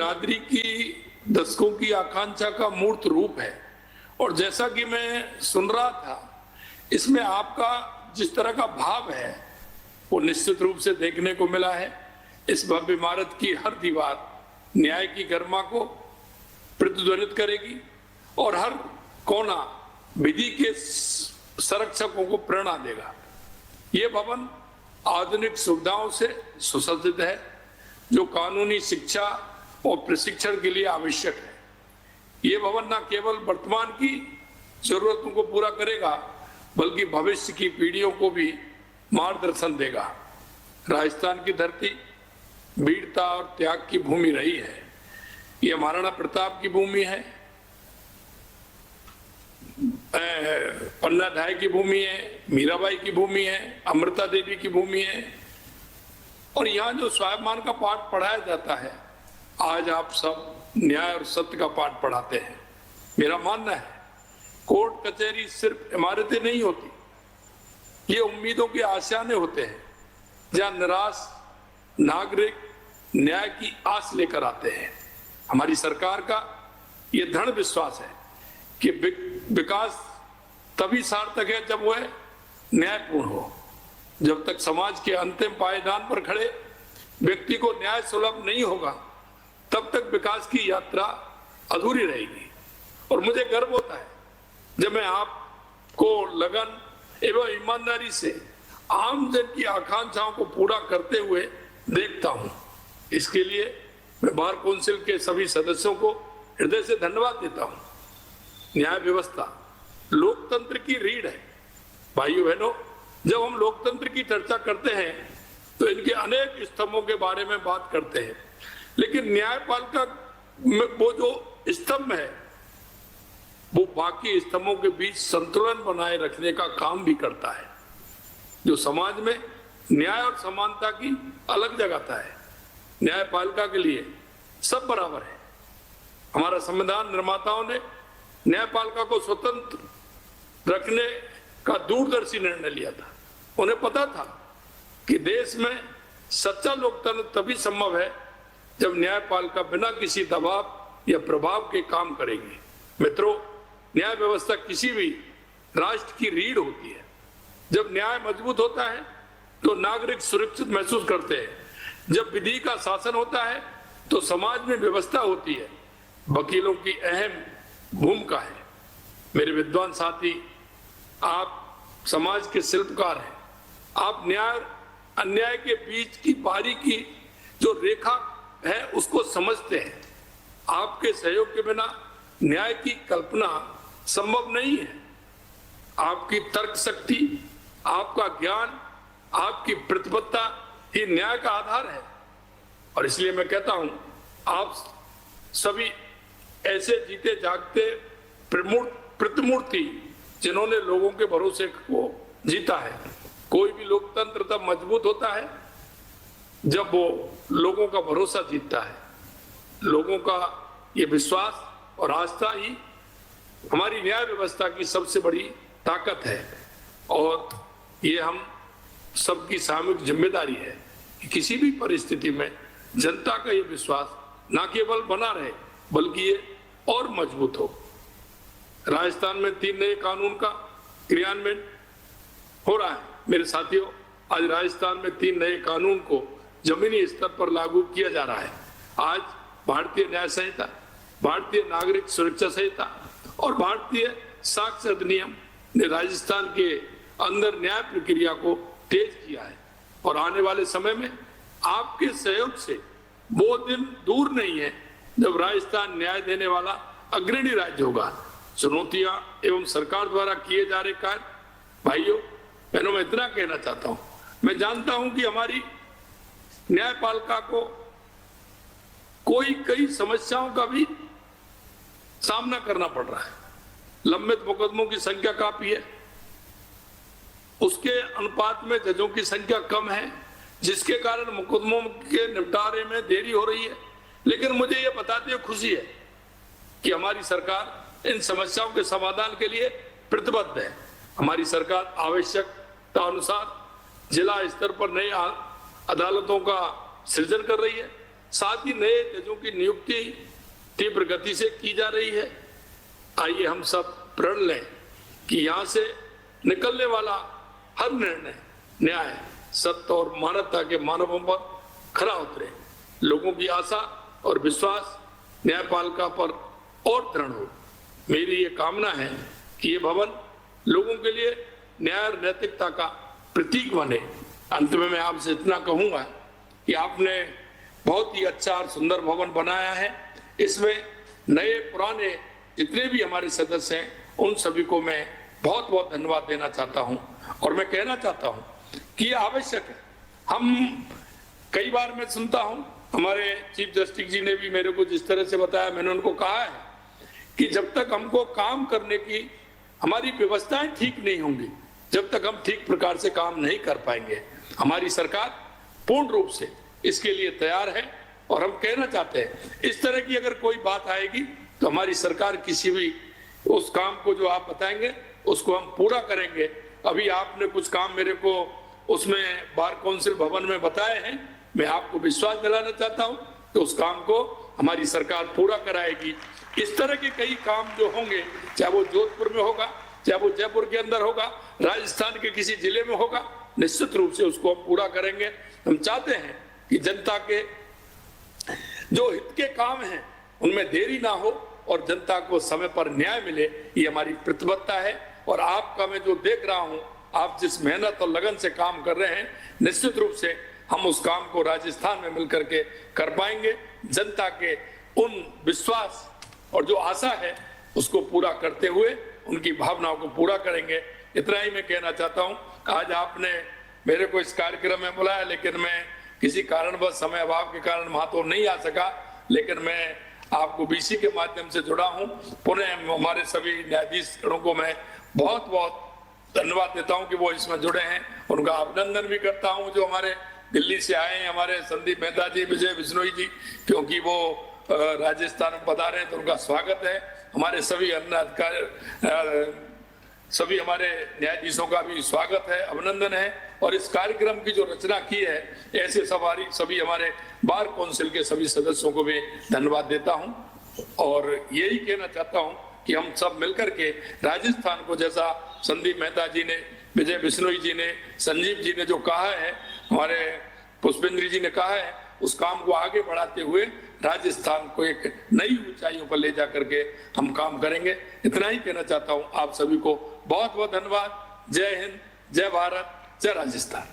बिरादरी की दशकों की आकांक्षा का मूर्त रूप है। और जैसा कि मैं सुन रहा था, इसमें आपका जिस तरह का भाव है वो निश्चित रूप से देखने को मिला है। इस भव्य इमारत की हर दीवार न्याय की गरिमा को प्रतिध्वनित करेगी और हर कोना विधि के संरक्षकों को प्रेरणा देगा। ये भवन आधुनिक सुविधाओं से सुसज्जित है, जो कानूनी शिक्षा और प्रशिक्षण के लिए आवश्यक है। ये भवन न केवल वर्तमान की जरूरतों को पूरा करेगा, बल्कि भविष्य की पीढ़ियों को भी मार्गदर्शन देगा। राजस्थान की धरती वीरता और त्याग की भूमि रही है। ये महाराणा प्रताप की भूमि है, पन्ना धाय की भूमि है, मीराबाई की भूमि है, अमृता देवी की भूमि है। और यहाँ जो स्वाभिमान का पाठ पढ़ाया जाता है, आज आप सब न्याय और सत्य का पाठ पढ़ाते हैं। मेरा मानना है कोर्ट कचहरी सिर्फ इमारतें नहीं होती, ये उम्मीदों के आशियाने होते हैं, जहाँ निराश नागरिक न्याय की आस लेकर आते हैं। हमारी सरकार का ये दृढ़ विश्वास है कि विकास तभी सार्थक है जब वह न्यायपूर्ण हो। जब तक समाज के अंतिम पायदान पर खड़े व्यक्ति को न्याय सुलभ नहीं होगा, तब तक विकास की यात्रा अधूरी रहेगी। और मुझे गर्व होता है जब मैं आपको लगन एवं ईमानदारी से आम जन की आकांक्षाओं को पूरा करते हुए देखता हूं। इसके लिए मैं बार काउंसिल के सभी सदस्यों को हृदय से धन्यवाद देता हूं। न्याय व्यवस्था लोकतंत्र की रीढ़ है। भाइयों बहनों, जब हम लोकतंत्र की चर्चा करते हैं तो इनके अनेक स्तंभों के बारे में बात करते हैं, लेकिन न्यायपालिका वो जो स्तंभ है वो बाकी स्तंभों के बीच संतुलन बनाए रखने का काम भी करता है, जो समाज में न्याय और समानता की अलग जगाता है। न्यायपालिका के लिए सब बराबर है। हमारा संविधान निर्माताओं ने न्यायपालिका को स्वतंत्र रखने का दूरदर्शी निर्णय लिया था। उन्हें पता था कि देश में सच्चा लोकतंत्र तभी संभव है जब न्यायपालिका बिना किसी दबाव या प्रभाव के काम करेगी। मित्रों, न्याय व्यवस्था किसी भी राष्ट्र की रीढ़ होती है। जब न्याय मजबूत होता है तो नागरिक सुरक्षित महसूस करते हैं। जब विधि का शासन होता है तो समाज में व्यवस्था होती है। वकीलों की अहम भूमिका है। मेरे विद्वान साथी, आप समाज के शिल्पकार हैं। आप न्याय अन्याय के बीच की बारीकी जो रेखा है उसको समझते हैं। आपके सहयोग के बिना न्याय की कल्पना संभव नहीं है। आपकी तर्क शक्ति, आपका ज्ञान, आपकी प्रतिबद्धता ही न्याय का आधार है। और इसलिए मैं कहता हूं, आप सभी ऐसे जीते जागते प्रतिमूर्ति जिन्होंने लोगों के भरोसे को जीता है। कोई भी लोकतंत्र तब मजबूत होता है जब वो लोगों का भरोसा जीतता है। लोगों का ये विश्वास और आस्था ही हमारी न्याय व्यवस्था की सबसे बड़ी ताकत है। और ये हम सबकी सामूहिक जिम्मेदारी है कि किसी भी परिस्थिति में जनता का ये विश्वास न केवल बना रहे बल्कि ये और मजबूत हो। राजस्थान में 3 नए कानून का क्रियान्वयन हो रहा है। मेरे साथियों, आज राजस्थान में 3 नए कानून को जमीनी स्तर पर लागू किया जा रहा है। आज भारतीय न्याय संहिता, भारतीय नागरिक सुरक्षा संहिता और भारतीय साक्ष्य अधिनियम ने राजस्थान के अंदर न्याय प्रक्रिया को तेज किया है। और आने वाले समय में आपके सहयोग से वो दिन दूर नहीं है जब राजस्थान न्याय देने वाला अग्रणी राज्य होगा। चुनौतियां एवं सरकार द्वारा किए जा रहे कार्य, भाइयों बहनों, मैं इतना कहना चाहता हूं, मैं जानता हूं कि हमारी न्यायपालिका को कई समस्याओं का भी सामना करना पड़ रहा है। लंबित मुकदमों की संख्या काफी है, उसके अनुपात में जजों की संख्या कम है, जिसके कारण मुकदमों के निपटारे में देरी हो रही है। लेकिन मुझे यह बताते हुए खुशी है कि हमारी सरकार इन समस्याओं के समाधान के लिए प्रतिबद्ध है। हमारी सरकार आवश्यकता अनुसार जिला स्तर पर नई अदालतों का सृजन कर रही है। साथ ही नए जजों की नियुक्ति तीव्र गति से की जा रही है। आइए हम सब प्रण लें कि यहाँ से निकलने वाला हर निर्णय न्याय, सत्य और मानवता के मानकों पर खरा उतरे। लोगों की आशा और विश्वास न्यायपालिका पर और दृढ़ हो। मेरी ये कामना है कि ये भवन लोगों के लिए न्याय और नैतिकता का प्रतीक बने। अंत में मैं आपसे इतना कहूंगा कि आपने बहुत ही अच्छा और सुंदर भवन बनाया है। इसमें नए पुराने जितने भी हमारे सदस्य हैं उन सभी को मैं बहुत बहुत धन्यवाद देना चाहता हूं। और मैं कहना चाहता हूं कि ये आवश्यक है। हम कई बार मैं सुनता हूं, हमारे चीफ जस्टिस जी ने भी मेरे को जिस तरह से बताया, मैंने उनको कहा है कि जब तक हमको काम करने की हमारी व्यवस्थाएं ठीक नहीं होंगी, जब तक हम ठीक प्रकार से काम नहीं कर पाएंगे। हमारी सरकार पूर्ण रूप से इसके लिए तैयार है। और हम कहना चाहते हैं इस तरह की अगर कोई बात आएगी तो हमारी सरकार किसी भी उस काम को जो आप बताएंगे उसको हम पूरा करेंगे। अभी आपने कुछ काम मेरे को उसमें बार काउंसिल भवन में बताए हैं, मैं आपको विश्वास दिलाना चाहता हूं कि उस काम को हमारी सरकार पूरा कराएगी। इस तरह के कई काम जो होंगे, चाहे वो जोधपुर में होगा, चाहे वो जयपुर के अंदर होगा, राजस्थान के किसी जिले में होगा, निश्चित रूप से उसको हम पूरा करेंगे। हम चाहते हैं कि जनता के जो हित के काम हैं उनमें देरी ना हो और जनता को समय पर न्याय मिले, ये हमारी प्रतिबद्धता है। और आपका मैं जो देख रहा हूं, आप जिस मेहनत और लगन से काम कर रहे हैं, निश्चित रूप से हम उस काम को राजस्थान में मिलकर के कर पाएंगे। जनता के उन विश्वास और जो आशा है उसको पूरा करते हुए उनकी भावनाओं को पूरा करेंगे। इतना ही मैं कहना चाहता हूं। आज आपने मेरे को इस कार्यक्रम में बुलाया, लेकिन मैं किसी कारणवश समय अभाव के कारण वहां तो नहीं आ सका, लेकिन मैं आपको बीसी के माध्यम से जुड़ा हूं। पुनः हमारे सभी न्यायाधीशों को मैं बहुत बहुत धन्यवाद देता हूं कि वो इसमें जुड़े हैं। उनका अभिनंदन भी करता हूं जो हमारे दिल्ली से आए हैं, हमारे संदीप मेहता जी, विजय बिश्नोई जी, क्योंकि वो राजस्थान में पधारे हैं तो उनका स्वागत है। हमारे सभी अन्य अधिकारी, सभी हमारे न्यायाधीशों का भी स्वागत है, अभिनंदन है। और इस कार्यक्रम की जो रचना की है, ऐसे सभी हमारे बार काउंसिल के सभी सदस्यों को भी धन्यवाद देता हूं। और यही कहना चाहता हूं कि हम सब मिलकर के राजस्थान को, जैसा संदीप मेहता जी ने, विजय बिश्नोई जी ने, संजीव जी ने जो कहा है, हमारे पुष्पेंद्र जी ने कहा है, उस काम को आगे बढ़ाते हुए राजस्थान को एक नई ऊंचाइयों पर ले जाकर के हम काम करेंगे। इतना ही कहना चाहता हूं। आप सभी को बहुत बहुत धन्यवाद। जय हिंद, जय भारत, जय राजस्थान।